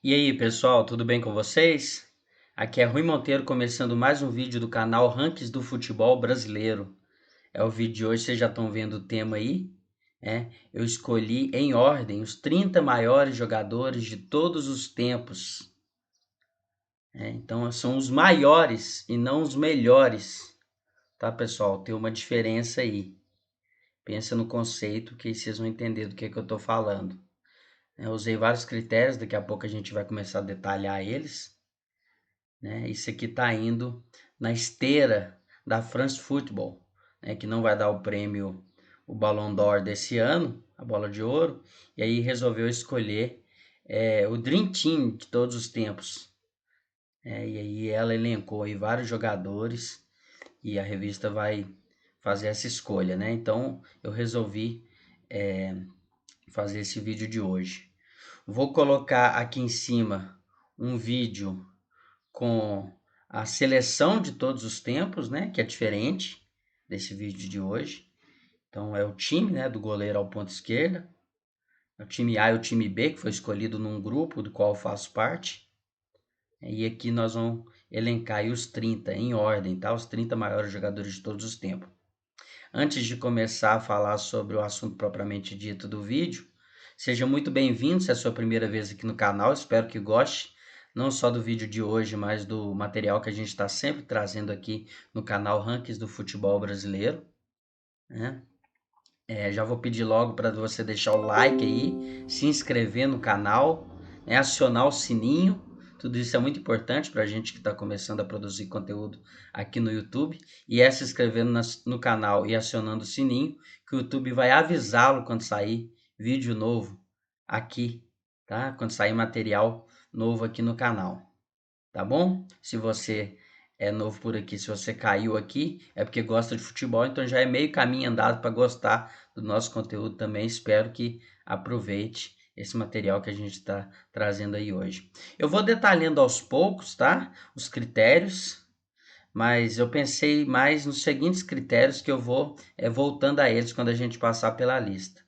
E aí, pessoal, tudo bem com vocês? Aqui é Rui Monteiro começando mais um vídeo do canal Rankings do Futebol Brasileiro. O vídeo de hoje, vocês já estão vendo o tema aí, né? Eu escolhi em ordem os 30 maiores jogadores de todos os tempos. Então, são os maiores e não os melhores, tá, pessoal? Tem uma diferença aí. Pensa no conceito que vocês vão entender do que eu estou falando. Eu usei vários critérios, daqui a pouco a gente vai começar a detalhar eles. Né? Isso aqui está indo na esteira da France Football, né? Que não vai dar o prêmio, o Ballon d'Or desse ano, a bola de ouro, e aí resolveu escolher o Dream Team de todos os tempos. E aí ela elencou aí vários jogadores e a revista vai fazer essa escolha, né? Então eu resolvi fazer esse vídeo de hoje. Vou colocar aqui em cima um vídeo com a seleção de todos os tempos, né, que é diferente desse vídeo de hoje. Então é o time, né, do goleiro ao ponto esquerda, é o time A e o time B, que foi escolhido num grupo do qual eu faço parte. E aqui nós vamos elencar aí os 30 em ordem, tá? Os 30 maiores jogadores de todos os tempos. Antes de começar a falar sobre o assunto propriamente dito do vídeo, seja muito bem-vindo se é a sua primeira vez aqui no canal, espero que goste, não só do vídeo de hoje, mas do material que a gente está sempre trazendo aqui no canal Rankings do Futebol Brasileiro, né? Já vou pedir logo para você deixar o like aí, se inscrever no canal, né? Acionar o sininho, tudo isso é muito importante para a gente que está começando a produzir conteúdo aqui no YouTube. E se inscrevendo no canal e acionando o sininho, que o YouTube vai avisá-lo quando sair vídeo novo aqui, tá? Quando sair material novo aqui no canal, tá bom? Se você é novo por aqui, se você caiu aqui, é porque gosta de futebol, então já é meio caminho andado para gostar do nosso conteúdo também. Espero que aproveite esse material que a gente está trazendo aí hoje. Eu vou detalhando aos poucos, tá? Os critérios, mas eu pensei mais nos seguintes critérios que eu vou voltando a eles quando a gente passar pela lista,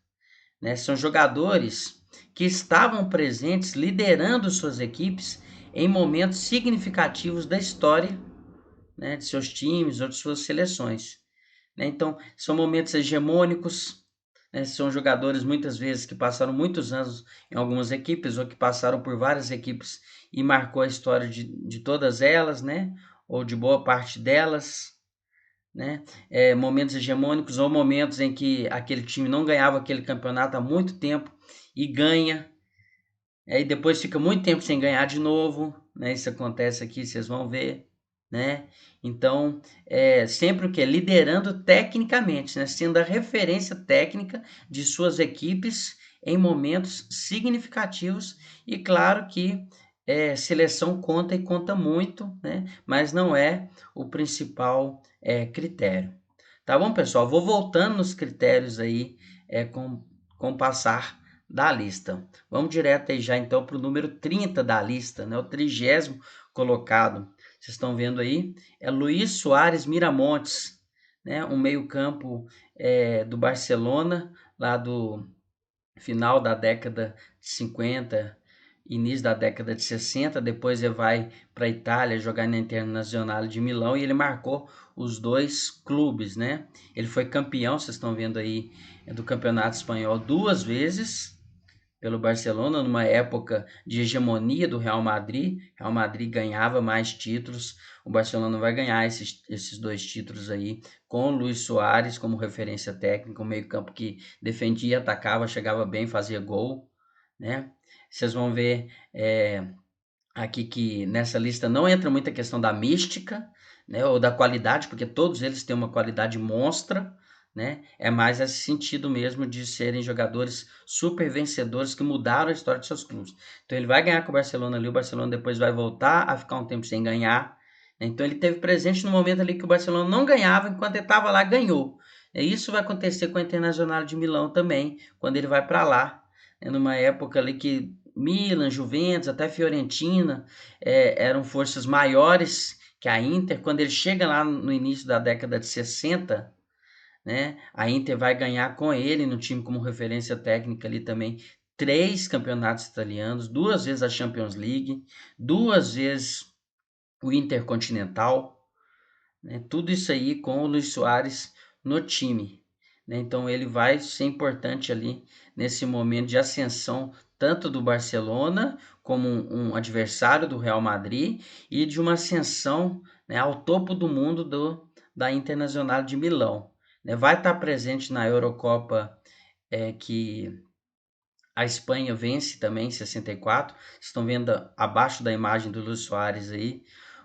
né? São jogadores que estavam presentes liderando suas equipes em momentos significativos da história, né, de seus times ou de suas seleções, né? Então, são momentos hegemônicos, né? São jogadores muitas vezes que passaram muitos anos em algumas equipes ou que passaram por várias equipes e marcou a história de todas elas, né? Ou de boa parte delas, né? Momentos hegemônicos ou momentos em que aquele time não ganhava aquele campeonato há muito tempo e ganha, aí depois fica muito tempo sem ganhar de novo, né? Isso acontece aqui, vocês vão ver, né? Então, sempre o que? Liderando tecnicamente, né? Sendo a referência técnica de suas equipes em momentos significativos. E claro que seleção conta e conta muito, né? Mas não é o principal critério. Tá bom, pessoal? Vou voltando nos critérios aí com o passar da lista. Vamos direto aí já então para o número 30 da lista, né? O 30º colocado. Vocês estão vendo aí? É Luís Soares Miramontes, né? Um meio-campo do Barcelona, lá do final da década de 50, início da década de 60. Depois ele vai para a Itália jogar na Internazionale de Milão e ele marcou os dois clubes, né? Ele foi campeão, vocês estão vendo aí, do Campeonato Espanhol duas vezes pelo Barcelona, numa época de hegemonia do Real Madrid. Real Madrid ganhava mais títulos, o Barcelona vai ganhar esses dois títulos aí, com o Luís Soares como referência técnica, um meio-campo que defendia, atacava, chegava bem, fazia gol, né? Vocês vão ver aqui que nessa lista não entra muita questão da mística, né, ou da qualidade, porque todos eles têm uma qualidade monstra, né? É mais esse sentido mesmo de serem jogadores super vencedores que mudaram a história de seus clubes. Então ele vai ganhar com o Barcelona ali, o Barcelona depois vai voltar a ficar um tempo sem ganhar, né? Então ele teve presente no momento ali que o Barcelona não ganhava, enquanto ele estava lá, ganhou. E isso vai acontecer com a Internacional de Milão também, quando ele vai para lá, né? Numa época ali que Milan, Juventus, até Fiorentina eram forças maiores que a Inter. Quando ele chega lá no início da década de 60, né, a Inter vai ganhar com ele no time como referência técnica ali também. 3 campeonatos italianos, 2 vezes a Champions League, 2 vezes o Intercontinental, né? Tudo isso aí com o Luis Soares no time, né? Então ele vai ser importante ali nesse momento de ascensão tanto do Barcelona como um adversário do Real Madrid e de uma ascensão, né, ao topo do mundo da Internacional de Milão, né? Vai estar presente na Eurocopa que a Espanha vence também em 64. Estão vendo abaixo da imagem do Luis Soares aí,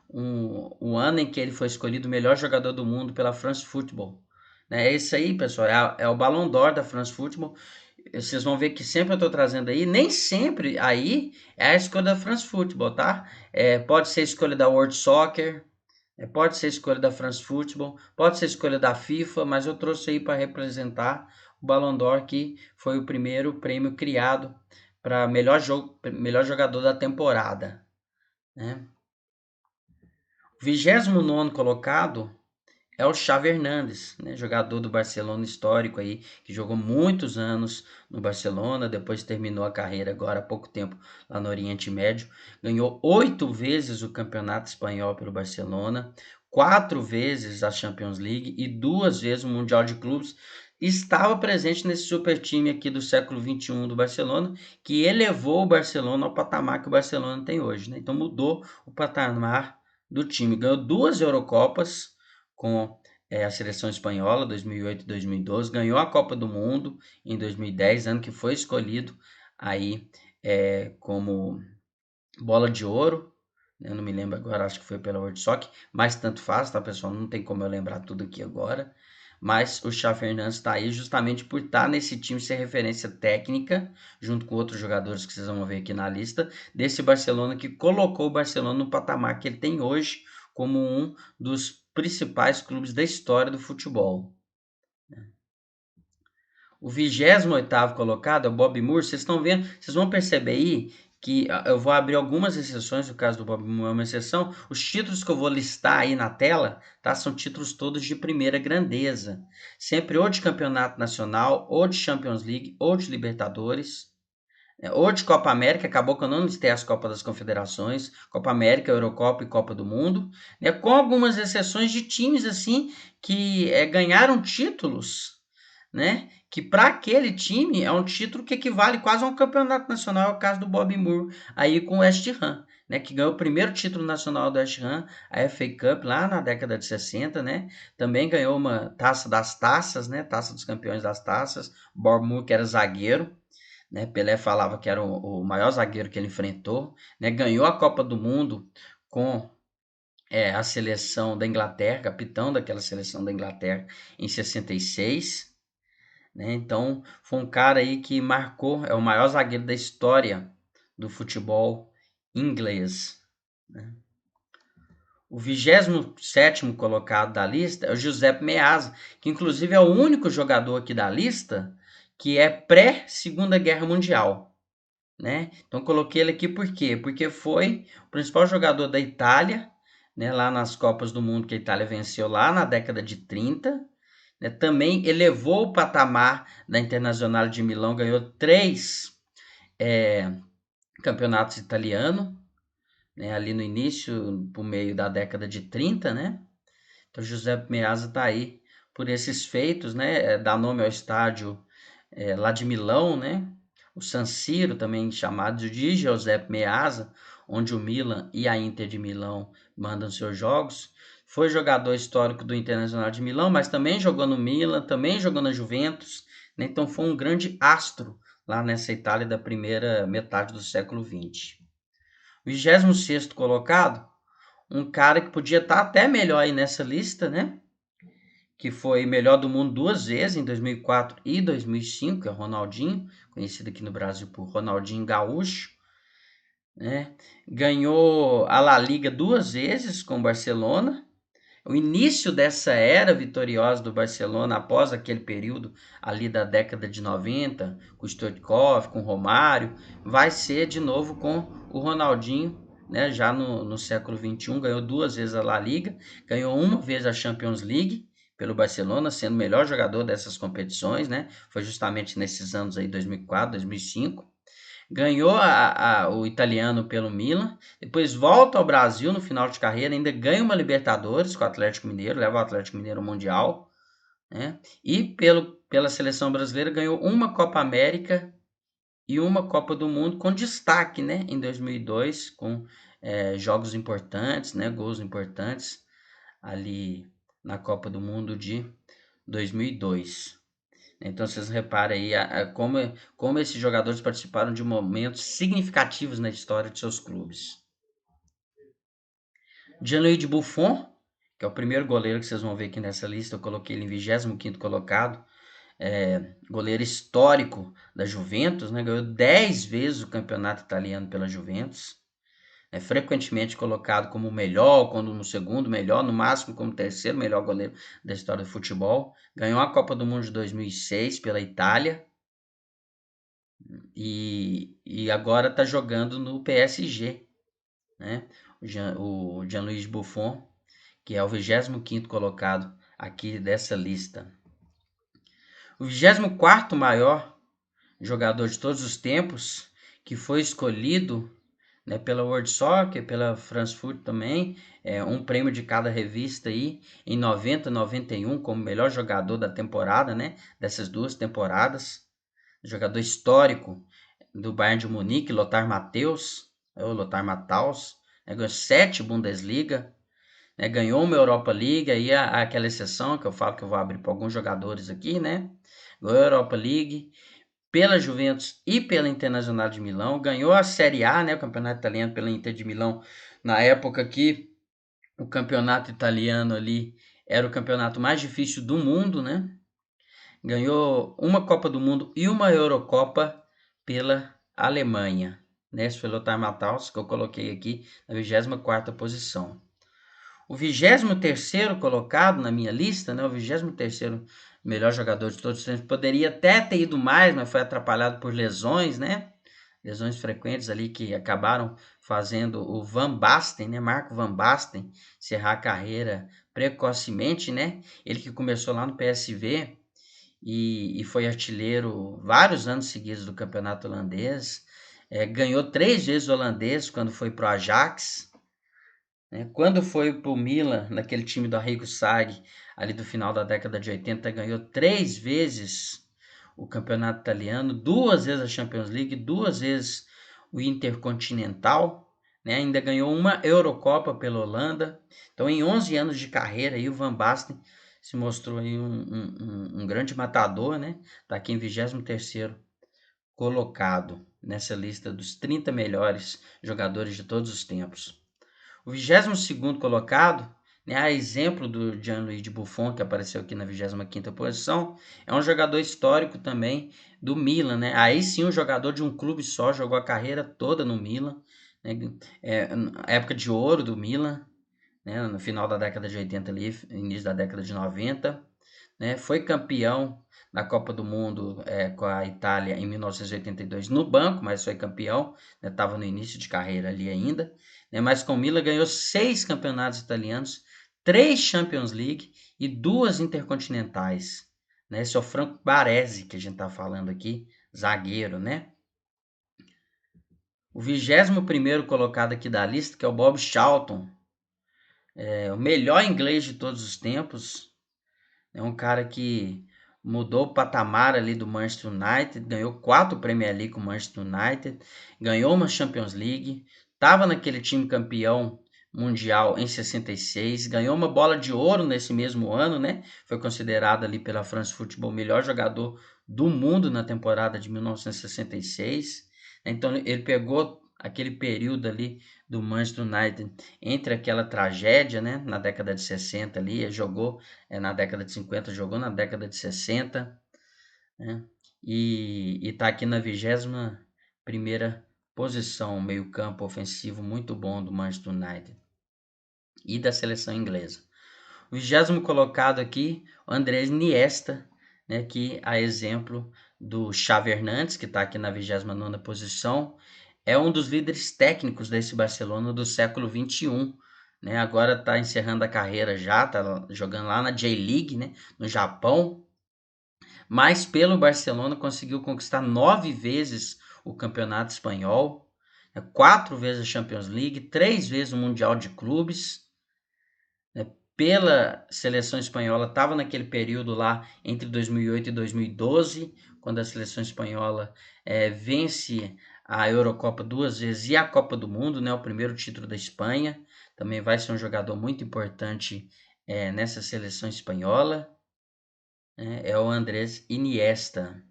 o ano em que ele foi escolhido o melhor jogador do mundo pela France Football. Né? É isso aí, pessoal, é o Ballon d'Or da France Football. Vocês vão ver que sempre eu estou trazendo aí, nem sempre aí é a escolha da France Football, tá? Pode ser a escolha da World Soccer, pode ser a escolha da France Football, pode ser a escolha da FIFA, mas eu trouxe aí para representar o Ballon d'Or, que foi o primeiro prêmio criado para melhor jogador da temporada, né? O 29º colocado é o Xavi Hernandes, né, jogador do Barcelona histórico aí, que jogou muitos anos no Barcelona, depois terminou a carreira agora há pouco tempo lá no Oriente Médio, ganhou 8 vezes o Campeonato Espanhol pelo Barcelona, 4 vezes a Champions League e 2 vezes o Mundial de Clubes. Estava presente nesse super time aqui do século XXI do Barcelona, que elevou o Barcelona ao patamar que o Barcelona tem hoje, né? Então mudou o patamar do time, ganhou 2 Eurocopas com a seleção espanhola, 2008 e 2012, ganhou a Copa do Mundo em 2010, ano que foi escolhido aí como bola de ouro, né? Eu não me lembro agora, acho que foi pela World Soccer, mas tanto faz, tá, pessoal? Não tem como eu lembrar tudo aqui agora. Mas o Xavi Fernandes está aí justamente por estar nesse time, ser referência técnica, junto com outros jogadores que vocês vão ver aqui na lista, desse Barcelona que colocou o Barcelona no patamar que ele tem hoje, como um dos principais clubes da história do futebol. O 28º colocado é o Bob Moore. Vocês estão vendo, vocês vão perceber aí que eu vou abrir algumas exceções, no caso do Bob Moore é uma exceção. Os títulos que eu vou listar aí na tela, tá, são títulos todos de primeira grandeza. Sempre ou de campeonato nacional, ou de Champions League, ou de Libertadores, ou de Copa América. Acabou que eu não listei as Copas das Confederações, Copa América, Eurocopa e Copa do Mundo, né, com algumas exceções de times assim que ganharam títulos, né? Que para aquele time é um título que equivale quase a um campeonato nacional, é o caso do Bob Moore aí com o West Ham, né? Que ganhou o primeiro título nacional do West Ham, a FA Cup lá na década de 60, né? Também ganhou uma taça das taças, né? Taça dos campeões das taças. Bob Moore que era zagueiro, né? Pelé falava que era o maior zagueiro que ele enfrentou, né? Ganhou a Copa do Mundo com a seleção da Inglaterra, capitão daquela seleção da Inglaterra em 66. Né? Então, foi um cara aí que marcou, é o maior zagueiro da história do futebol inglês. Né? O 27º colocado da lista é o Giuseppe Meazza, que inclusive é o único jogador aqui da lista que é pré-Segunda Guerra Mundial. Né? Então, coloquei ele aqui por quê? Porque foi o principal jogador da Itália, né, lá nas Copas do Mundo que a Itália venceu lá na década de 30, né, também elevou o patamar da Internacional de Milão, ganhou 3 campeonatos italianos, né, ali no início, por meio da década de 30, né? Então, Giuseppe Meazza está aí por esses feitos, né? Dá nome ao estádio lá de Milão, né? O San Siro, também chamado de Giuseppe Meazza, onde o Milan e a Inter de Milão mandam seus jogos. Foi jogador histórico do Internacional de Milão, mas também jogou no Milan, também jogou na Juventus, né? Então foi um grande astro lá nessa Itália da primeira metade do século XX. 26º colocado, um cara que podia estar até melhor aí nessa lista, né? Que foi melhor do mundo 2 vezes, em 2004 e 2005, que é o Ronaldinho, conhecido aqui no Brasil por Ronaldinho Gaúcho, né? Ganhou a La Liga 2 vezes com o Barcelona. O início dessa era vitoriosa do Barcelona, após aquele período ali da década de 90, com o Stoichkov, com o Romário, vai ser de novo com o Ronaldinho, né? Já no século XXI, ganhou 2 vezes a La Liga, ganhou uma vez a Champions League pelo Barcelona, sendo o melhor jogador dessas competições, né? Foi justamente nesses anos aí, 2004, 2005. Ganhou o italiano pelo Milan, depois volta ao Brasil no final de carreira, ainda ganha uma Libertadores com o Atlético Mineiro, leva o Atlético Mineiro ao Mundial, né? E pela seleção brasileira ganhou uma Copa América e uma Copa do Mundo com destaque, né, em 2002, com jogos importantes, né, gols importantes ali na Copa do Mundo de 2002. Então vocês reparem aí como esses jogadores participaram de momentos significativos na história de seus clubes. Gianluigi Buffon, que é o primeiro goleiro que vocês vão ver aqui nessa lista, eu coloquei ele em 25º colocado, goleiro histórico da Juventus, né? Ganhou 10 vezes o campeonato italiano pela Juventus. É frequentemente colocado como o melhor, quando no segundo melhor, no máximo como terceiro melhor goleiro da história do futebol. Ganhou a Copa do Mundo de 2006 pela Itália e agora está jogando no PSG, né? O Gianluigi Buffon, que é o 25º colocado aqui dessa lista. O 24º maior jogador de todos os tempos, que foi escolhido, né, pela World Soccer, pela France Foot também, um prêmio de cada revista aí, em 90, 91, como melhor jogador da temporada, né, dessas duas temporadas. Jogador histórico do Bayern de Munique, Lothar Matthäus, Lothar Matthaus, né, ganhou 7 Bundesliga, né, ganhou uma Europa League, aí aquela exceção que eu falo que eu vou abrir para alguns jogadores aqui, né, ganhou a Europa League, pela Juventus e pela Internazionale de Milão, ganhou a Série A, né, o campeonato italiano pela Inter de Milão, na época que o campeonato italiano ali era o campeonato mais difícil do mundo, né? Ganhou uma Copa do Mundo e uma Eurocopa pela Alemanha, né? Esse foi Lothar Matthaus, que eu coloquei aqui na 24ª posição. O 23º colocado na minha lista, né, o 23º melhor jogador de todos os tempos, poderia até ter ido mais, mas foi atrapalhado por lesões, né? Lesões frequentes ali que acabaram fazendo o Van Basten, né, Marco Van Basten, encerrar a carreira precocemente, né? Ele que começou lá no PSV e foi artilheiro vários anos seguidos do campeonato holandês, ganhou 3 vezes o holandês quando foi pro Ajax, né? Quando foi para o Milan, naquele time do Arrigo Sacchi, ali do final da década de 80, ganhou 3 vezes o campeonato italiano, 2 vezes a Champions League, 2 vezes o Intercontinental, né? Ainda ganhou uma Eurocopa pela Holanda. Então, em 11 anos de carreira, aí, o Van Basten se mostrou aí um grande matador, né? Está aqui em 23º colocado nessa lista dos 30 melhores jogadores de todos os tempos. O 22º colocado, né, a exemplo do Gianluigi Buffon, que apareceu aqui na 25ª posição, é um jogador histórico também do Milan, né? Aí sim, um jogador de um clube só, jogou a carreira toda no Milan, né? A época de ouro do Milan, né, no final da década de 80 ali, início da década de 90, né? Foi campeão da Copa do Mundo com a Itália em 1982 no banco, mas foi campeão, estava no início de carreira ali ainda, né? Mas com o Milan ganhou 6 campeonatos italianos, 3 Champions League e 2 intercontinentais, né? Esse é o Franco Baresi que a gente está falando aqui, zagueiro, né? O 21º colocado aqui da lista, que é o Bob Charlton, o melhor inglês de todos os tempos. É um cara que mudou o patamar ali do Manchester United, ganhou 4 Premier League com o Manchester United, ganhou uma Champions League, estava naquele time campeão mundial em 66, ganhou uma bola de ouro nesse mesmo ano, né? Foi considerado ali pela France Football o melhor jogador do mundo na temporada de 1966. Então ele pegou aquele período ali do Manchester United entre aquela tragédia, né, na década de 60 ali, jogou na década de 50, jogou na década de 60, né, e tá aqui na 21ª posição, meio campo ofensivo muito bom do Manchester United e da seleção inglesa. O 20º colocado aqui, o Andrés Iniesta, né, que a exemplo do Xavi Hernandes, que está aqui na 29ª posição, é um dos líderes técnicos desse Barcelona do século XXI, né? Agora está encerrando a carreira já, está jogando lá na J-League, né, no Japão, mas pelo Barcelona conseguiu conquistar 9 vezes o Campeonato Espanhol, 4 vezes a Champions League, 3 vezes o Mundial de Clubes, né? Pela seleção espanhola, estava naquele período lá entre 2008 e 2012, quando a seleção espanhola vence a Eurocopa 2 vezes e a Copa do Mundo, né? O primeiro título da Espanha. Também vai ser um jogador muito importante nessa seleção espanhola. É o Andrés Iniesta.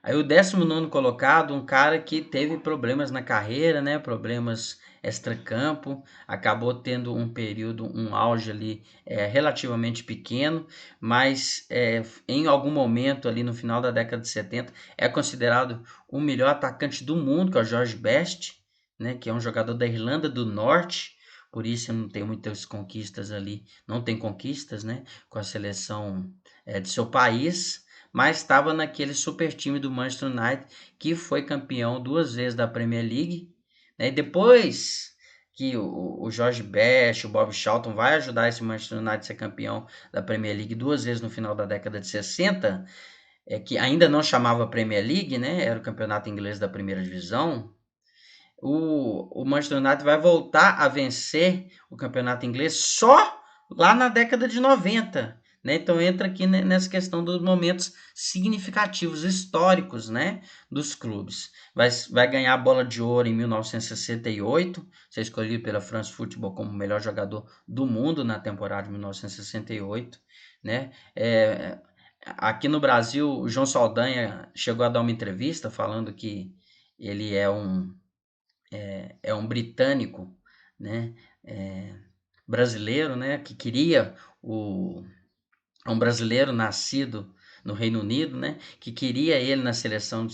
Aí o 19º colocado, um cara que teve problemas na carreira, né? Problemas extracampo, acabou tendo um período, um auge ali relativamente pequeno, mas em algum momento ali no final da década de 70 é considerado o melhor atacante do mundo, que é o George Best, né? Que é um jogador da Irlanda do Norte, por isso não tem muitas conquistas ali, não tem conquistas, né? Com a seleção de seu país, mas estava naquele super time do Manchester United, que foi campeão 2 vezes da Premier League, né? E depois que o George Best, o Bob Charlton vai ajudar esse Manchester United a ser campeão da Premier League 2 vezes no final da década de 60, que ainda não chamava Premier League, né? Era o campeonato inglês da primeira divisão. O Manchester United vai voltar a vencer o campeonato inglês só lá na década de 90, né? Então entra aqui nessa questão dos momentos significativos, históricos, né? Dos clubes. Vai ganhar a bola de ouro em 1968, ser escolhido pela France Football como o melhor jogador do mundo na temporada de 1968, né? Aqui no Brasil, o João Saldanha chegou a dar uma entrevista falando que ele é um britânico, né, brasileiro, né, que queria um brasileiro nascido no Reino Unido, né, que queria ele na seleção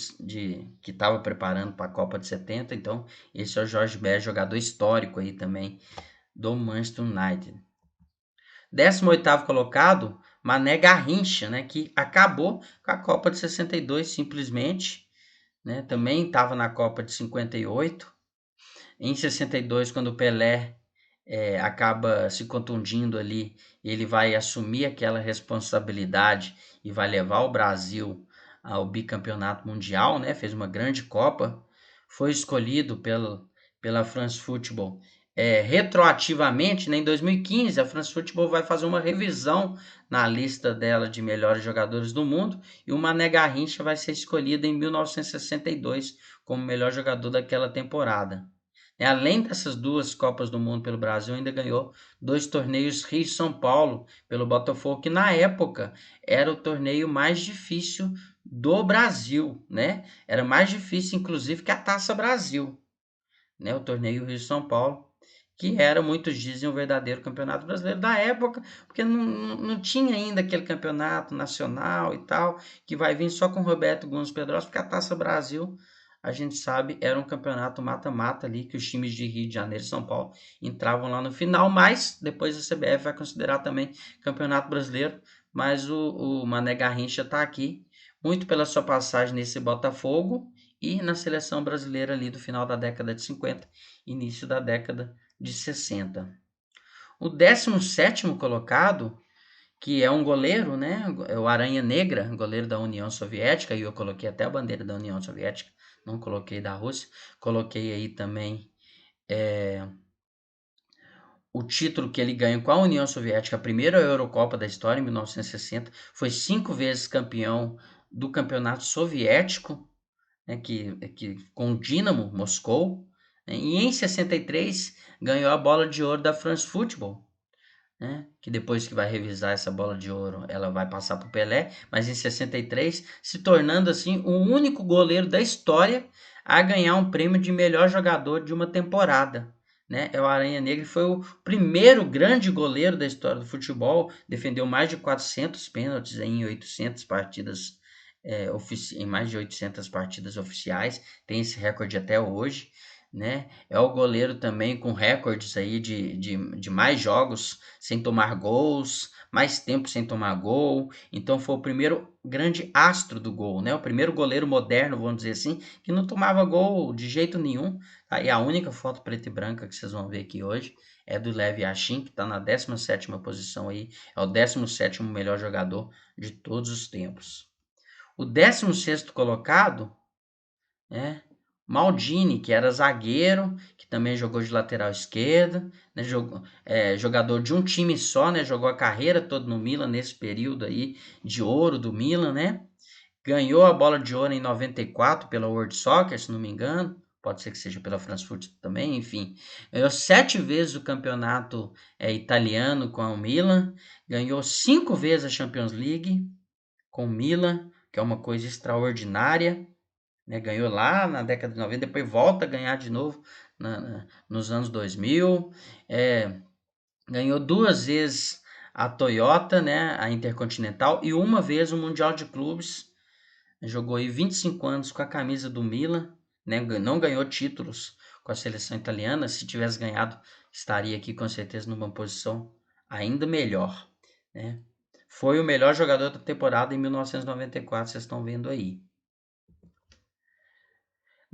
que estava preparando para a Copa de 70. Então esse é o Jorge Best, jogador histórico aí também do Manchester United. 18º colocado, Mané Garrincha, né, que acabou com a Copa de 62 simplesmente, né, também estava na Copa de 58. Em 62, quando o Pelé acaba se contundindo ali, ele vai assumir aquela responsabilidade e vai levar o Brasil ao bicampeonato mundial, né? Fez uma grande Copa, foi escolhido pela France Football retroativamente, né? Em 2015, a France Football vai fazer uma revisão na lista dela de melhores jogadores do mundo e o Mané Garrincha vai ser escolhido em 1962 como melhor jogador daquela temporada. Além dessas 2 Copas do Mundo pelo Brasil, ainda ganhou 2 torneios Rio-São Paulo pelo Botafogo, que na época era o torneio mais difícil do Brasil, né? Era mais difícil, inclusive, que a Taça Brasil, né? O torneio Rio-São Paulo, que era, muitos dizem, o verdadeiro campeonato brasileiro da época, porque não tinha ainda aquele campeonato nacional e tal, que vai vir só com Roberto Gomes Pedrosa, porque a Taça Brasil, a gente sabe, era um campeonato mata-mata ali, que os times de Rio de Janeiro e São Paulo entravam lá no final, mas depois a CBF vai considerar também campeonato brasileiro, mas o Mané Garrincha está aqui, muito pela sua passagem nesse Botafogo e na seleção brasileira ali do final da década de 50, início da década de 60. O 17º colocado, que é um goleiro, né? É o Aranha Negra, goleiro da União Soviética, e eu coloquei até a bandeira da União Soviética, não coloquei da Rússia. Coloquei aí também o título que ele ganhou com a União Soviética, a primeira Eurocopa da história, em 1960. Foi 5 vezes campeão do campeonato soviético, né, com o Dinamo Moscou, né, e em 63 ganhou a bola de ouro da France Football, né, que depois que vai revisar essa bola de ouro, ela vai passar para o Pelé, mas em 63 se tornando assim o único goleiro da história a ganhar um prêmio de melhor jogador de uma temporada. Né? É o Aranha Negra, foi o primeiro grande goleiro da história do futebol, defendeu mais de 400 pênaltis em 800 partidas em mais de 800 partidas oficiais, tem esse recorde até hoje, né? É o goleiro também com recordes aí de mais jogos sem tomar gols, mais tempo sem tomar gol, então foi o primeiro grande astro do gol, né? O primeiro goleiro moderno, vamos dizer assim, que não tomava gol de jeito nenhum, tá? E a única foto preta e branca que vocês vão ver aqui hoje é do Lev Yashin, que está na 17ª posição aí, é o 17º melhor jogador de todos os tempos. O 16º colocado, né, Maldini, que era zagueiro, que também jogou de lateral esquerda, né, jogador de um time só, né, jogou a carreira toda no Milan nesse período aí de ouro do Milan, né? Ganhou a bola de ouro em 94 pela World Soccer, se não me engano. Pode ser que seja pela France Football também, enfim. Ganhou 7 vezes o campeonato italiano com o Milan. Ganhou 5 vezes a Champions League com o Milan, que é uma coisa extraordinária, né? Ganhou lá na década de 90, depois volta a ganhar de novo nos anos 2000. Ganhou 2 vezes a Toyota, né? A Intercontinental, e uma vez o Mundial de Clubes. Jogou aí 25 anos com a camisa do Milan, né? Não ganhou títulos com a seleção italiana. Se tivesse ganhado, estaria aqui com certeza numa posição ainda melhor, né? Foi o melhor jogador da temporada em 1994, vocês estão vendo aí.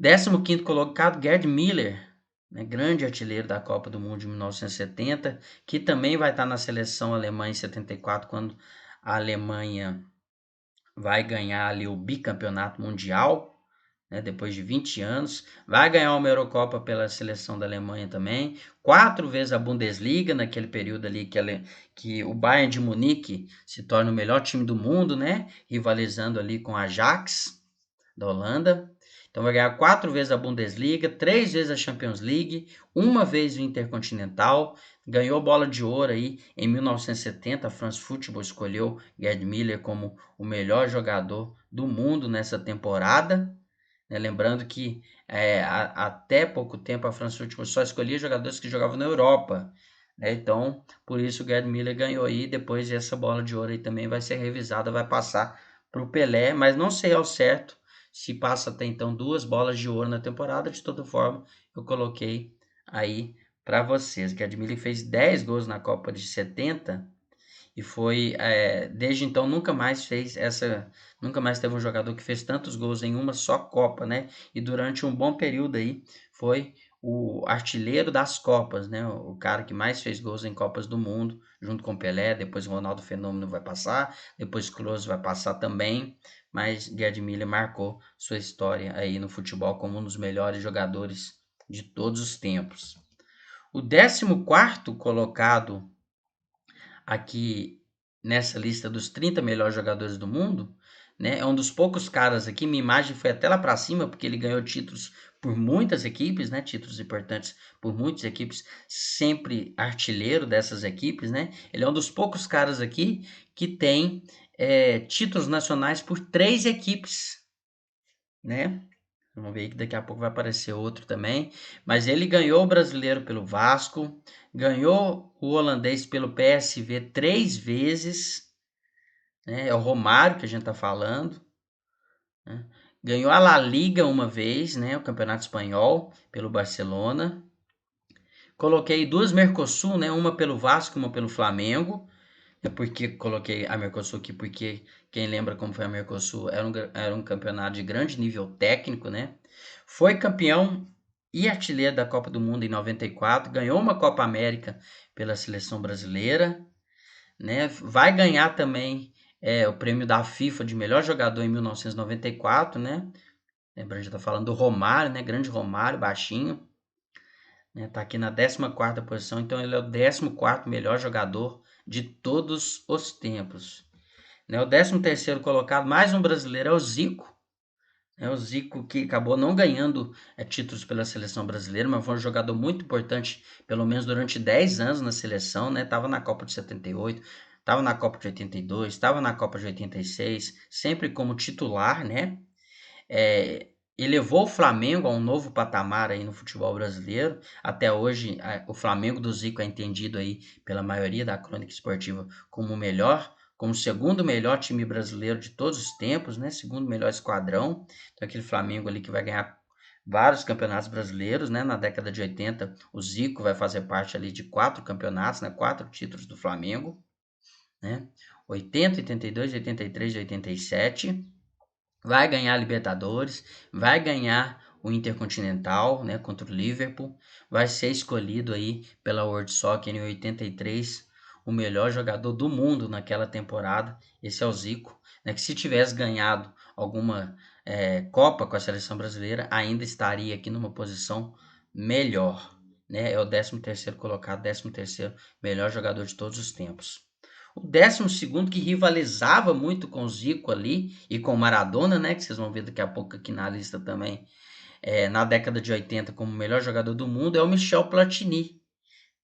15º colocado, Gerd Müller, né? Grande artilheiro da Copa do Mundo de 1970, que também vai estar na seleção alemã em 74, quando a Alemanha vai ganhar ali o bicampeonato mundial, né, depois de 20 anos. Vai ganhar uma Eurocopa pela seleção da Alemanha também. 4 vezes a Bundesliga, naquele período ali que o Bayern de Munique se torna o melhor time do mundo, né? Rivalizando ali com a Ajax da Holanda. Então vai ganhar 4 vezes a Bundesliga, 3 vezes a Champions League, uma vez o Intercontinental, ganhou bola de ouro aí em 1970. A France Football escolheu Gerd Müller como o melhor jogador do mundo nessa temporada, né? Lembrando que até pouco tempo a France Football só escolhia jogadores que jogavam na Europa, né? Então, por isso o Gerd Müller ganhou aí. Depois essa bola de ouro aí também vai ser revisada, vai passar para o Pelé, mas não sei ao certo se passa até então 2 bolas de ouro na temporada. De toda forma, eu coloquei aí para vocês. Gerd Müller fez 10 gols na Copa de 70 e foi, desde então nunca mais teve um jogador que fez tantos gols em uma só Copa, né? E durante um bom período aí foi o artilheiro das Copas, né? O cara que mais fez gols em Copas do Mundo, junto com Pelé. Depois o Ronaldo Fenômeno vai passar, depois Klose vai passar também, mas Gerd Müller marcou sua história aí no futebol como um dos melhores jogadores de todos os tempos. O 14º colocado aqui nessa lista dos 30 melhores jogadores do mundo, né? É um dos poucos caras aqui. Minha imagem foi até lá para cima, porque ele ganhou títulos por muitas equipes, né? Títulos importantes por muitas equipes, sempre artilheiro dessas equipes, né? Ele é um dos poucos caras aqui que tem títulos nacionais por 3 equipes, né? Vamos ver que daqui a pouco vai aparecer outro também. Mas ele ganhou o brasileiro pelo Vasco, ganhou o holandês pelo PSV 3 vezes, né? É o Romário que a gente está falando, né? Ganhou a La Liga uma vez, né? O Campeonato Espanhol pelo Barcelona. Coloquei 2 Mercosul, né? Uma pelo Vasco, uma pelo Flamengo. É porque coloquei a Mercosul aqui, porque quem lembra como foi a Mercosul, era um campeonato de grande nível técnico, né? Foi campeão e artilheiro da Copa do Mundo em 94, ganhou uma Copa América pela seleção brasileira, né? Vai ganhar também o prêmio da FIFA de melhor jogador em 1994, né? Lembra, a gente tá falando do Romário, né? Grande Romário, baixinho, né? Tá aqui na 14ª posição, então ele é o 14º melhor jogador de todos os tempos, né? O 13º colocado, mais um brasileiro, é o Zico. É o Zico, que acabou não ganhando títulos pela seleção brasileira, mas foi um jogador muito importante, pelo menos durante 10 anos na seleção, né? Tava na Copa de 78, tava na Copa de 82, tava na Copa de 86, sempre como titular, né? Elevou o Flamengo a um novo patamar aí no futebol brasileiro. Até hoje, o Flamengo do Zico é entendido aí pela maioria da crônica esportiva como o melhor, como o segundo melhor time brasileiro de todos os tempos, né? Segundo melhor esquadrão. Então, aquele Flamengo ali que vai ganhar vários campeonatos brasileiros, né? Na década de 80, o Zico vai fazer parte ali de 4 campeonatos, né? 4 títulos do Flamengo, né? 80, 82, 83 e 87. Vai ganhar a Libertadores, vai ganhar o Intercontinental, né, contra o Liverpool, vai ser escolhido aí pela World Soccer em 83 o melhor jogador do mundo naquela temporada. Esse é o Zico, né, que se tivesse ganhado alguma Copa com a seleção brasileira, ainda estaria aqui numa posição melhor, né? É o 13º colocado, 13º melhor jogador de todos os tempos. O 12º, que rivalizava muito com o Zico ali e com o Maradona, né? Que vocês vão ver daqui a pouco aqui na lista também, na década de 80 como o melhor jogador do mundo, é o Michel Platini,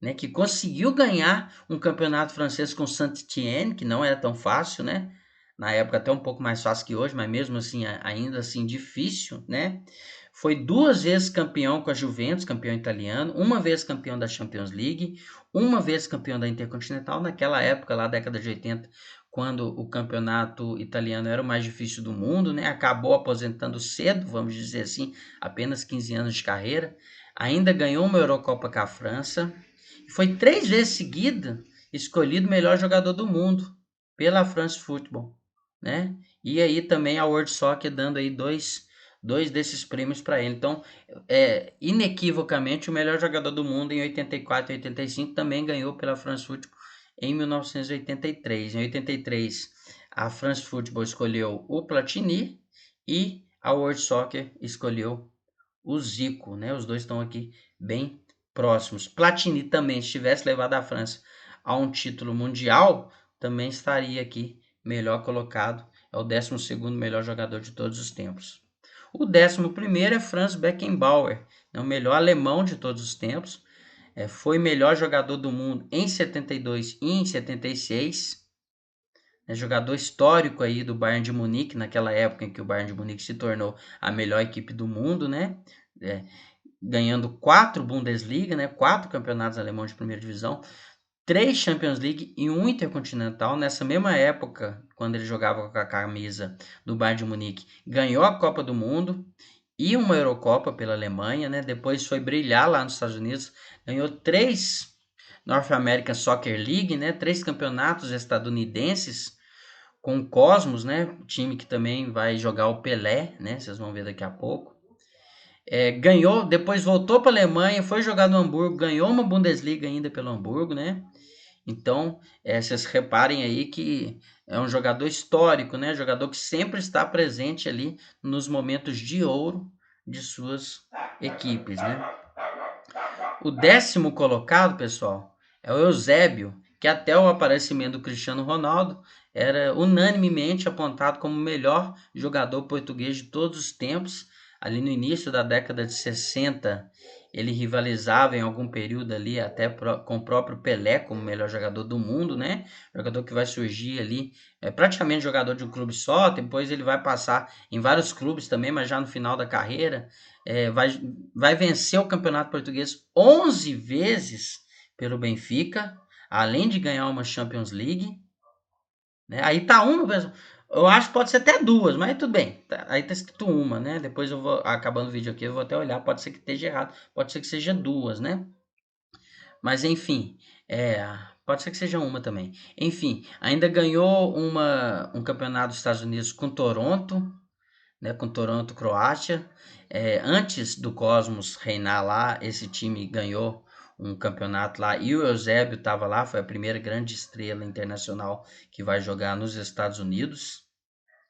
né? Que conseguiu ganhar um campeonato francês com o Saint-Étienne, que não era tão fácil, né? Na época até um pouco mais fácil que hoje, mas mesmo assim, ainda assim difícil, né? Foi 2 vezes campeão com a Juventus, campeão italiano, uma vez campeão da Champions League, uma vez campeão da Intercontinental, naquela época, lá década de 80, quando o campeonato italiano era o mais difícil do mundo, né? Acabou aposentando cedo, vamos dizer assim, apenas 15 anos de carreira. Ainda ganhou uma Eurocopa com a França. Foi 3 vezes seguida escolhido melhor jogador do mundo pela France Football, né? E aí também a World Soccer dando aí dois desses prêmios para ele. Então, inequivocamente, o melhor jogador do mundo em 84 e 85 também ganhou pela France Football em 1983. Em 83, a France Football escolheu o Platini e a World Soccer escolheu o Zico, né? Os dois estão aqui bem próximos. Platini também, se tivesse levado a França a um título mundial, também estaria aqui melhor colocado. É o 12º melhor jogador de todos os tempos. O 11º é Franz Beckenbauer, é o melhor alemão de todos os tempos. Foi melhor jogador do mundo em 72 e em 76. Jogador histórico aí do Bayern de Munique, naquela época em que o Bayern de Munique se tornou a melhor equipe do mundo, né? Ganhando 4 Bundesliga, né? 4 campeonatos alemães de primeira divisão, 3 Champions League e 1 Intercontinental. Nessa mesma época, quando ele jogava com a camisa do Bayern de Munique, ganhou a Copa do Mundo e uma Eurocopa pela Alemanha, né? Depois foi brilhar lá nos Estados Unidos, ganhou 3 North American Soccer League, né? 3 campeonatos estadunidenses com o Cosmos, né? Time que também vai jogar o Pelé, né? Vocês vão ver daqui a pouco. Ganhou, depois voltou para a Alemanha, foi jogar no Hamburgo, ganhou uma Bundesliga ainda pelo Hamburgo, né? Então, vocês reparem aí que é um jogador histórico, né? Jogador que sempre está presente ali nos momentos de ouro de suas equipes, né? O 10º colocado, pessoal, é o Eusébio, que até o aparecimento do Cristiano Ronaldo era unanimemente apontado como o melhor jogador português de todos os tempos. Ali no início da década de 60, ele rivalizava em algum período ali até com o próprio Pelé como melhor jogador do mundo, né? Jogador que vai surgir ali, praticamente jogador de um clube só, depois ele vai passar em vários clubes também, mas já no final da carreira, vai vencer o Campeonato Português 11 vezes pelo Benfica, além de ganhar uma Champions League, né? Aí tá uma, eu acho que pode ser até 2, mas tudo bem. Aí tá escrito uma, né? Depois eu vou, acabando o vídeo aqui, eu vou até olhar, pode ser que esteja errado, pode ser que seja 2, né? Mas enfim, pode ser que seja uma também. Enfim, ainda ganhou um campeonato dos Estados Unidos com Toronto, né, com Toronto, Croácia. Antes do Cosmos reinar lá, esse time ganhou um campeonato lá e o Eusébio estava lá, foi a primeira grande estrela internacional que vai jogar nos Estados Unidos,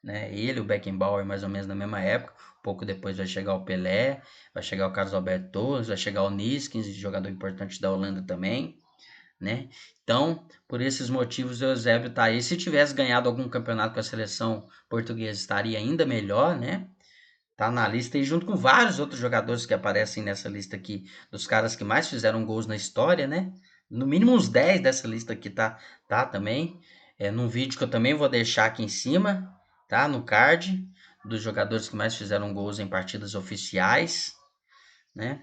né? Ele, o Beckenbauer, mais ou menos na mesma época. Pouco depois vai chegar o Pelé, vai chegar o Carlos Alberto Torres, vai chegar o Niskins, jogador importante da Holanda também, né? Então, por esses motivos, o Eusébio tá aí. Se tivesse ganhado algum campeonato com a seleção portuguesa, estaria ainda melhor, né? Tá na lista e junto com vários outros jogadores que aparecem nessa lista aqui, dos caras que mais fizeram gols na história, né? No mínimo uns 10 dessa lista aqui tá também. Num vídeo que eu também vou deixar aqui em cima, tá? No card, dos jogadores que mais fizeram gols em partidas oficiais, né?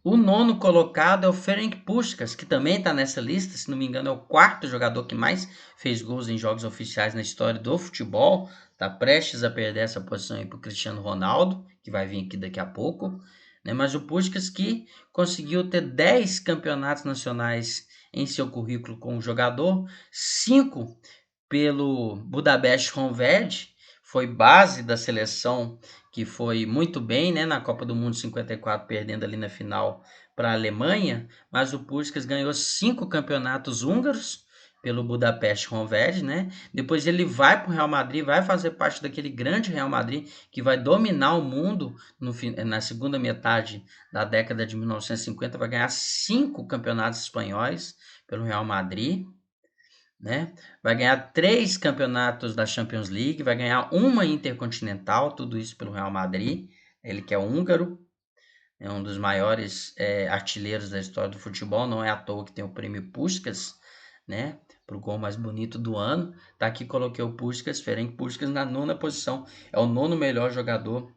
O 9º colocado é o Ferenc Puskás, que também está nessa lista, se não me engano é o 4º jogador que mais fez gols em jogos oficiais na história do futebol. Está prestes a perder essa posição aí para o Cristiano Ronaldo, que vai vir aqui daqui a pouco, né? Mas o Puskás que conseguiu ter 10 campeonatos nacionais em seu currículo como jogador, 5 pelo Budapest Honvéd, foi base da seleção que foi muito bem, né, na Copa do Mundo 54, perdendo ali na final para a Alemanha, mas o Puskás ganhou 5 campeonatos húngaros pelo Budapest Honvéd, né? Depois ele vai para o Real Madrid, vai fazer parte daquele grande Real Madrid que vai dominar o mundo na segunda metade da década de 1950, vai ganhar 5 campeonatos espanhóis pelo Real Madrid, né? Vai ganhar 3 campeonatos da Champions League, vai ganhar uma Intercontinental, tudo isso pelo Real Madrid. Ele que é húngaro, é um dos maiores artilheiros da história do futebol, não é à toa que tem o prêmio Puskás, né? Para o gol mais bonito do ano. Tá aqui, coloquei o Puskás, Ferenc Puskás na 9ª posição. É o 9º melhor jogador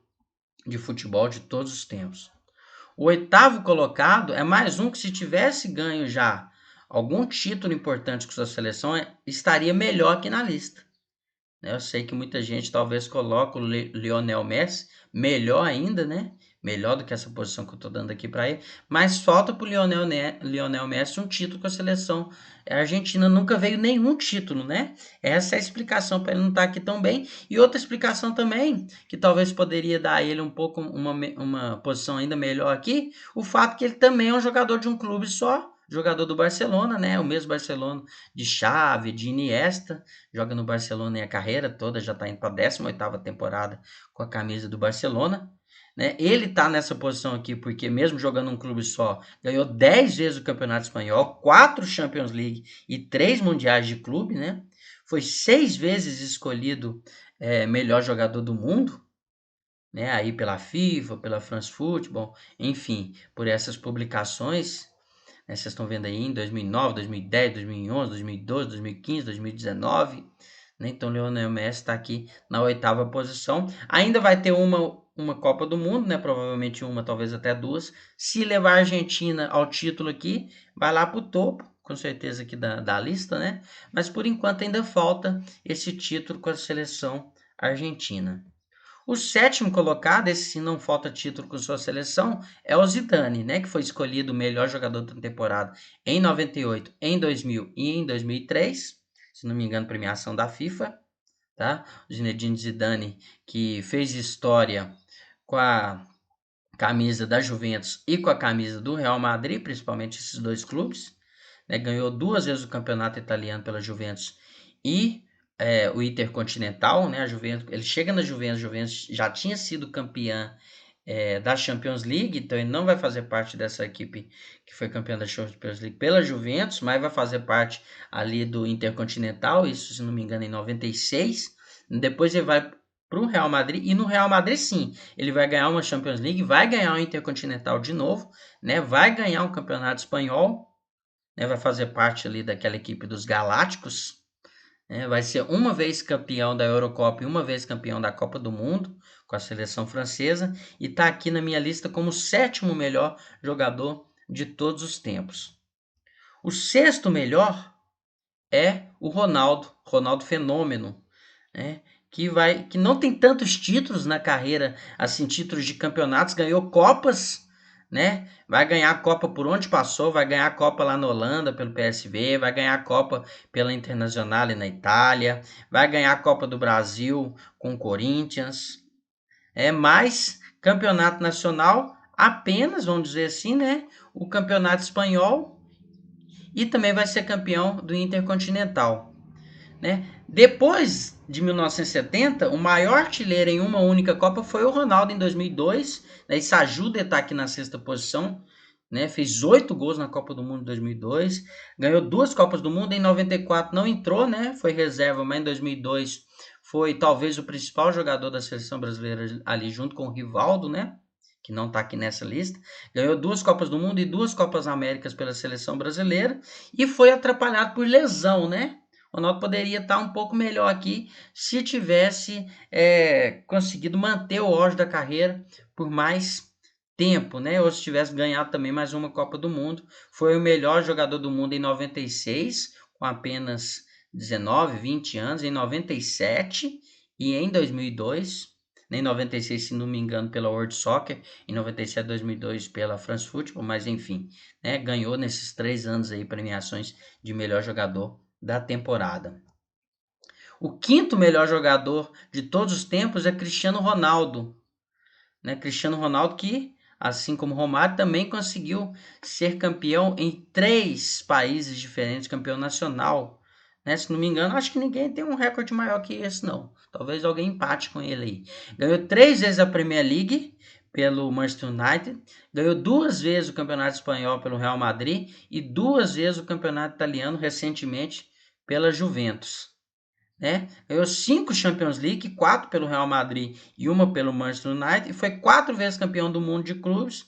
de futebol de todos os tempos. O 8º colocado é mais um que, se tivesse ganho já algum título importante com sua seleção, estaria melhor aqui na lista. Eu sei que muita gente talvez coloque o Lionel Messi melhor ainda, né? Melhor do que essa posição que eu estou dando aqui para ele. Mas falta para o Lionel Messi um título com a seleção argentina. Nunca veio nenhum título, né? Essa é a explicação para ele não estar aqui tão bem. E outra explicação também, que talvez poderia dar a ele um pouco uma posição ainda melhor aqui, o fato que ele também é um jogador de um clube só. Jogador do Barcelona, né? O mesmo Barcelona de Xavi, de Iniesta, joga no Barcelona e a carreira toda, já está indo para a 18ª temporada com a camisa do Barcelona, né? Ele está nessa posição aqui porque, mesmo jogando um clube só, ganhou 10 vezes o Campeonato Espanhol, 4 Champions League e 3 Mundiais de clube, né? Foi 6 vezes escolhido melhor jogador do mundo, né? Aí pela FIFA, pela France Football, enfim, por essas publicações. Vocês estão vendo aí em 2009, 2010, 2011, 2012, 2015, 2019. Né? Então, Lionel Messi está aqui na 8ª posição. Ainda vai ter uma Copa do Mundo, né? Provavelmente uma, talvez até 2. Se levar a Argentina ao título aqui, vai lá para o topo, com certeza aqui da lista, né? Mas por enquanto ainda falta esse título com a seleção argentina. O 7º colocado, esse sim não falta título com sua seleção, é o Zidane, né, que foi escolhido o melhor jogador da temporada em 98, em 2000 e em 2003, se não me engano, premiação da FIFA, tá? O Zinedine Zidane, que fez história com a camisa da Juventus e com a camisa do Real Madrid, principalmente esses dois clubes, né? Ganhou 2 vezes o campeonato italiano pela Juventus e o Intercontinental, né? A Juventus, ele chega na Juventus, a Juventus já tinha sido campeã da Champions League, então ele não vai fazer parte dessa equipe que foi campeã da Champions League pela Juventus, mas vai fazer parte ali do Intercontinental, isso, se não me engano, em 96. Depois ele vai para o Real Madrid, e no Real Madrid sim, ele vai ganhar uma Champions League, vai ganhar um Intercontinental de novo, né? Vai ganhar um campeonato espanhol, né? Vai fazer parte ali daquela equipe dos Galácticos, né? Vai ser uma vez campeão da Eurocopa e uma vez campeão da Copa do Mundo com a seleção francesa, e está aqui na minha lista como o 7º melhor jogador de todos os tempos. O 6º melhor é o Ronaldo Fenômeno, né? Que não tem tantos títulos na carreira, assim, títulos de campeonatos, ganhou Copas, né? Vai ganhar a Copa por onde passou, vai ganhar a Copa lá na Holanda pelo PSV, vai ganhar a Copa pela Internazionale na Itália, vai ganhar a Copa do Brasil com o Corinthians, mais campeonato nacional apenas, vamos dizer assim, né? O campeonato espanhol, e também vai ser campeão do Intercontinental, né? Depois de 1970, o maior artilheiro em uma única Copa foi o Ronaldo em 2002. Né? Isso ajuda a estar aqui na 6ª posição. Né? Fez 8 gols na Copa do Mundo em 2002. Ganhou 2 Copas do Mundo. Em 94 não entrou, né? Foi reserva, mas em 2002 foi talvez o principal jogador da seleção brasileira ali, junto com o Rivaldo, né? Que não está aqui nessa lista. Ganhou 2 Copas do Mundo e 2 Copas Américas pela seleção brasileira. E foi atrapalhado por lesão, né? O Ronaldo poderia estar um pouco melhor aqui se tivesse conseguido manter o auge da carreira por mais tempo, né? Ou se tivesse ganhado também mais uma Copa do Mundo. Foi o melhor jogador do mundo em 96, com apenas 19, 20 anos, em 97 e em 2002. Em 96, se não me engano, pela World Soccer, em 97, 2002 pela France Football, mas enfim, né? Ganhou nesses 3 anos aí premiações de melhor jogador da temporada. O 5º melhor jogador de todos os tempos é Cristiano Ronaldo, né? Cristiano Ronaldo, que assim como Romário, também conseguiu ser campeão em 3 países diferentes, campeão nacional, né? Se não me engano, acho que ninguém tem um recorde maior que esse, não. Talvez alguém empate com ele aí. Ganhou 3 vezes a Premier League pelo Manchester United, ganhou 2 vezes o Campeonato Espanhol pelo Real Madrid e 2 vezes o Campeonato Italiano recentemente pela Juventus, né? Ganhou 5 Champions League, 4 pelo Real Madrid e uma pelo Manchester United, e foi 4 vezes campeão do mundo de clubes,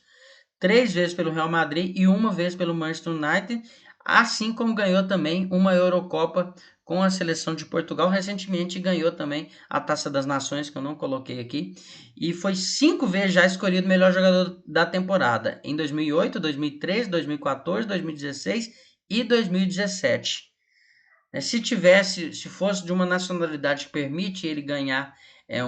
3 vezes pelo Real Madrid e uma vez pelo Manchester United, assim como ganhou também uma Eurocopa com a seleção de Portugal. Recentemente ganhou também a Taça das Nações, que eu não coloquei aqui, e foi 5 vezes já escolhido o melhor jogador da temporada, em 2008, 2013, 2014, 2016 e 2017. Se fosse de uma nacionalidade que permite ele ganhar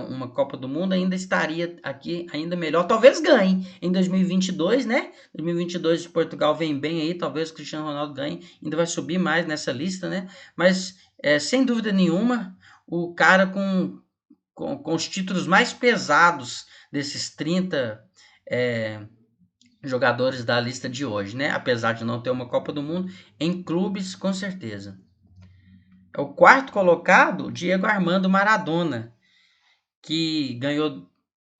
uma Copa do Mundo, ainda estaria aqui ainda melhor. Talvez ganhe em 2022, né? 2022 Portugal vem bem aí, talvez o Cristiano Ronaldo ganhe, ainda vai subir mais nessa lista, né? Mas sem dúvida nenhuma, o cara com os títulos mais pesados desses 30 jogadores da lista de hoje, né? Apesar de não ter uma Copa do Mundo, em clubes, com certeza. É o quarto colocado, Diego Armando Maradona, que ganhou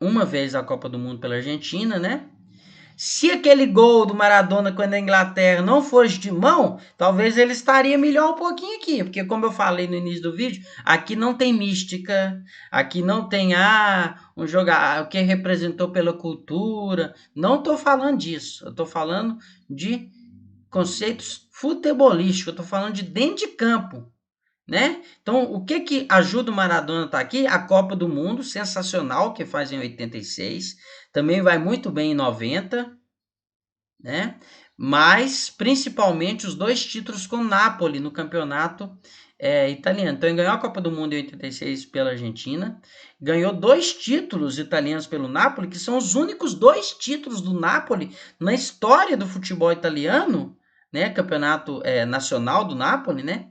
uma vez a Copa do Mundo pela Argentina, né? Se aquele gol do Maradona quando a Inglaterra não fosse de mão, talvez ele estaria melhor um pouquinho aqui, porque como eu falei no início do vídeo, aqui não tem mística, aqui não tem um jogar o que representou pela cultura. Não estou falando disso, eu estou falando de conceitos futebolísticos, eu estou falando de dentro de campo, né? Então, o que ajuda o Maradona a estar aqui? A Copa do Mundo, sensacional, que faz em 86. Também vai muito bem em 90, né? Mas, principalmente, os 2 títulos com o Napoli no campeonato italiano. Então, ele ganhou a Copa do Mundo em 86 pela Argentina. Ganhou 2 títulos italianos pelo Napoli, que são os únicos 2 títulos do Napoli na história do futebol italiano, né? Campeonato nacional do Napoli, né?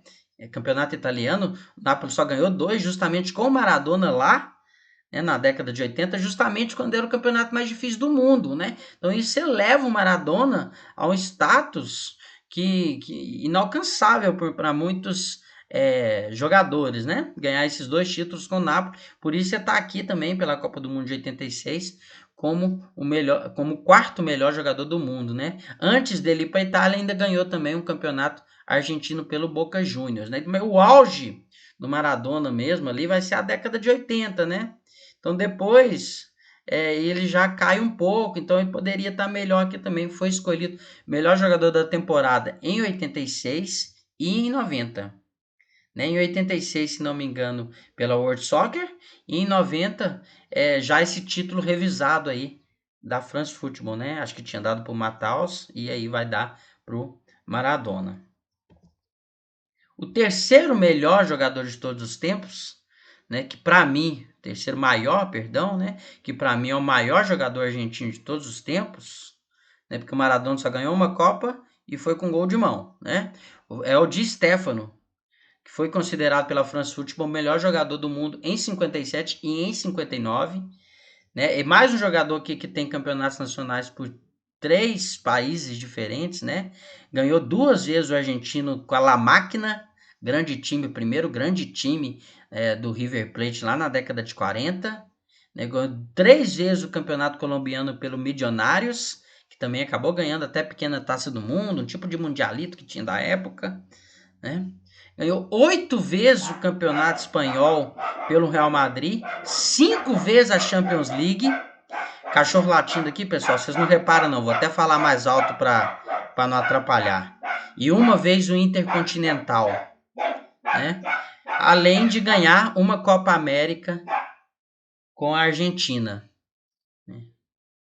Campeonato italiano, o Napoli só ganhou 2, justamente com o Maradona lá, né, na década de 80, justamente quando era o campeonato mais difícil do mundo, né? Então isso eleva o Maradona a um status que inalcançável para muitos jogadores, né? Ganhar esses 2 títulos com o Napoli, por isso você está aqui também pela Copa do Mundo de 86 como o quarto melhor jogador do mundo, né? Antes dele ir para a Itália, ainda ganhou também um campeonato argentino pelo Boca Juniors, né? O auge do Maradona mesmo ali vai ser a década de 80, né? Então depois ele já cai um pouco, então ele poderia estar melhor aqui também. Foi escolhido melhor jogador da temporada em 86 e em 90. Né? Em 86, se não me engano, pela World Soccer, e em 90 já esse título revisado aí da France Football, né? Acho que tinha dado para o Matheus e aí vai dar para o Maradona. O terceiro melhor jogador de todos os tempos, né, que para mim, terceiro maior, perdão, né, que para mim é o maior jogador argentino de todos os tempos, né, porque o Maradona só ganhou uma Copa e foi com gol de mão, né? É o Di Stéfano, que foi considerado pela France Football o melhor jogador do mundo em 57 e em 59, né? E mais um jogador que tem campeonatos nacionais por 3 países diferentes, né? Ganhou 2 vezes o argentino com a La Máquina, grande time, o primeiro grande time do River Plate lá na década de 40. Né? Ganhou 3 vezes o campeonato colombiano pelo Millonarios, que também acabou ganhando até pequena taça do mundo, um tipo de mundialito que tinha da época, né? Ganhou 8 vezes o campeonato espanhol pelo Real Madrid, 5 vezes a Champions League. Cachorro latindo aqui, pessoal, vocês não reparam não, vou até falar mais alto para não atrapalhar. E uma vez o Intercontinental, né? Além de ganhar uma Copa América com a Argentina.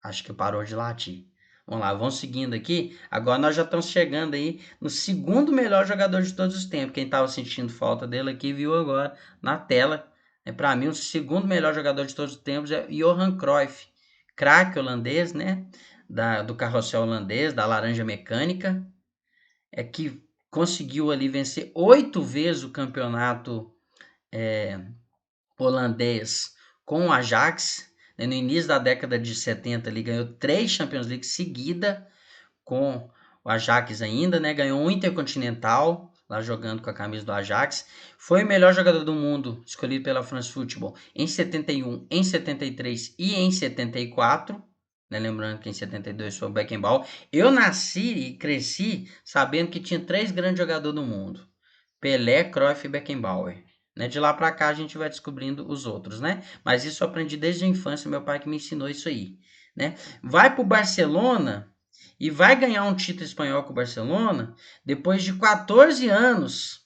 Acho que parou de latir. Vamos lá, vamos seguindo aqui. Agora nós já estamos chegando aí no segundo melhor jogador de todos os tempos. Quem estava sentindo falta dele aqui viu agora na tela. Para mim, o segundo melhor jogador de todos os tempos é Johan Cruyff, craque holandês, né? Do carrossel holandês, da laranja mecânica, que conseguiu ali vencer 8 vezes o campeonato holandês com o Ajax. né? No início da década de 70 ele ganhou 3 Champions League seguida com o Ajax ainda, né? Ganhou um Intercontinental lá jogando com a camisa do Ajax. Foi o melhor jogador do mundo escolhido pela France Football em 71, em 73 e em 74. Né? Lembrando que em 72 foi o Beckenbauer. Eu nasci e cresci sabendo que tinha 3 grandes jogadores do mundo: Pelé, Cruyff e Beckenbauer. Né? De lá para cá a gente vai descobrindo os outros, né? Mas isso eu aprendi desde a infância, meu pai que me ensinou isso aí, né? Vai pro Barcelona e vai ganhar um título espanhol com o Barcelona depois de 14 anos.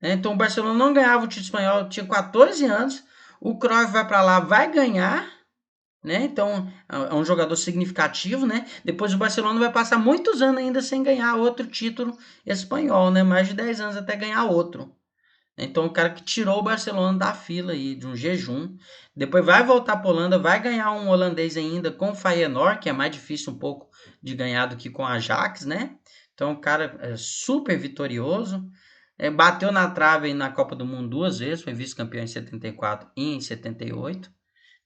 Né? Então o Barcelona não ganhava o título espanhol, tinha 14 anos. O Cruyff vai para lá, vai ganhar, né? Então é um jogador significativo, né? Depois o Barcelona vai passar muitos anos ainda sem ganhar outro título espanhol, né? Mais de 10 anos até ganhar outro. Então o cara que tirou o Barcelona da fila aí, de um jejum. Depois vai voltar para a Holanda, vai ganhar um holandês ainda com o Feyenoord, que é mais difícil um pouco de ganhar do que com o Ajax, né? Então o cara é super vitorioso. Bateu na trave aí na Copa do Mundo 2 vezes, foi vice-campeão em 74 e em 78.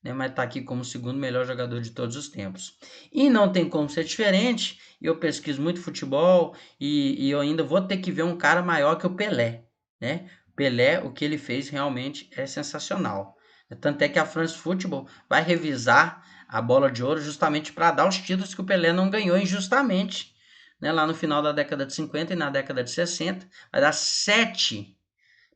Né, mas está aqui como o segundo melhor jogador de todos os tempos. E não tem como ser diferente, eu pesquiso muito futebol e eu ainda vou ter que ver um cara maior que o Pelé. Né? Pelé, o que ele fez realmente é sensacional. Tanto é que a France Football vai revisar a bola de ouro justamente para dar os títulos que o Pelé não ganhou injustamente. Né? Lá no final da década de 50 e na década de 60, vai dar 7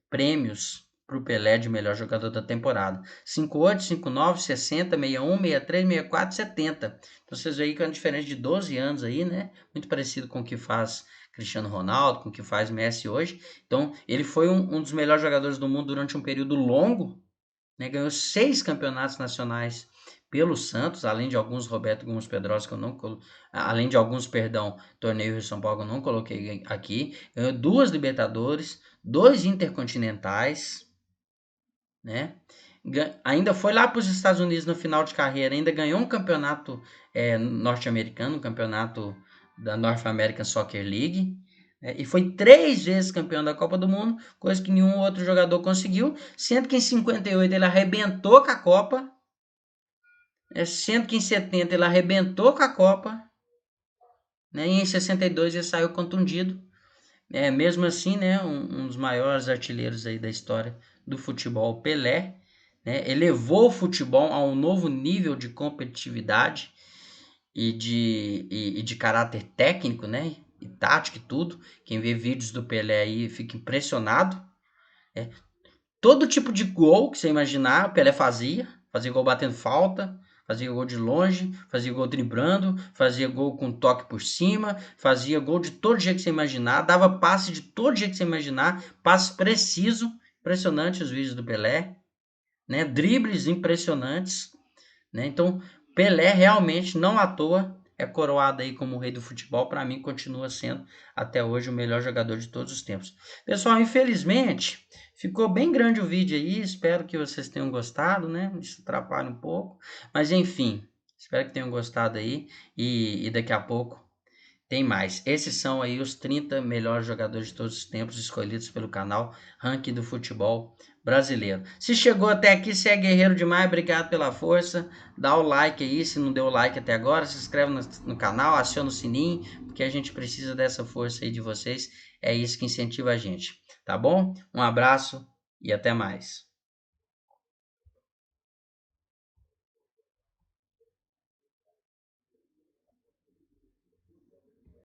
prêmios para o Pelé de melhor jogador da temporada: 58, 59, 60, 61, 63, 64, 70. Então vocês veem que é uma diferença de 12 anos aí, né? Muito parecido com o que faz Cristiano Ronaldo, com o que faz Messi hoje. Então ele foi um dos melhores jogadores do mundo durante um período longo, né? Ganhou 6 campeonatos nacionais pelo Santos, além de alguns Roberto Gomes Pedrosa, que eu não além de alguns, perdão, torneio Rio São Paulo, que eu não coloquei aqui. Ganhou 2 Libertadores, 2 Intercontinentais, né? Ainda foi lá para os Estados Unidos no final de carreira, ainda ganhou um campeonato norte-americano, um campeonato da North American Soccer League, né? E foi 3 vezes campeão da Copa do Mundo, coisa que nenhum outro jogador conseguiu, sendo que em 58 ele arrebentou com a Copa, sendo que em 70 ele arrebentou com a Copa, né? E em 62 ele saiu contundido. Mesmo assim, né, um dos maiores artilheiros aí da história do futebol, Pelé, né, elevou o futebol a um novo nível de competitividade e de caráter técnico, né, e tático e tudo. Quem vê vídeos do Pelé aí fica impressionado. Todo tipo de gol que você imaginar, o Pelé fazia gol batendo falta, fazia gol de longe, fazia gol driblando, fazia gol com toque por cima, fazia gol de todo jeito que você imaginar, dava passe de todo jeito que você imaginar, passe preciso, impressionante os vídeos do Pelé, né? Dribles impressionantes, né? Então, Pelé realmente, não à toa, é coroado aí como o rei do futebol. Para mim, continua sendo até hoje o melhor jogador de todos os tempos. Pessoal, infelizmente, ficou bem grande o vídeo aí. Espero que vocês tenham gostado, né? Isso atrapalha um pouco. Mas, enfim, espero que tenham gostado aí. E daqui a pouco tem mais. Esses são aí os 30 melhores jogadores de todos os tempos escolhidos pelo canal Ranking do Futebol Brasileiro. Se chegou até aqui, você é guerreiro demais. Obrigado pela força. Dá o like aí, se não deu o like até agora. Se inscreve no canal, aciona o sininho, porque a gente precisa dessa força aí de vocês. É isso que incentiva a gente, tá bom? Um abraço e até mais.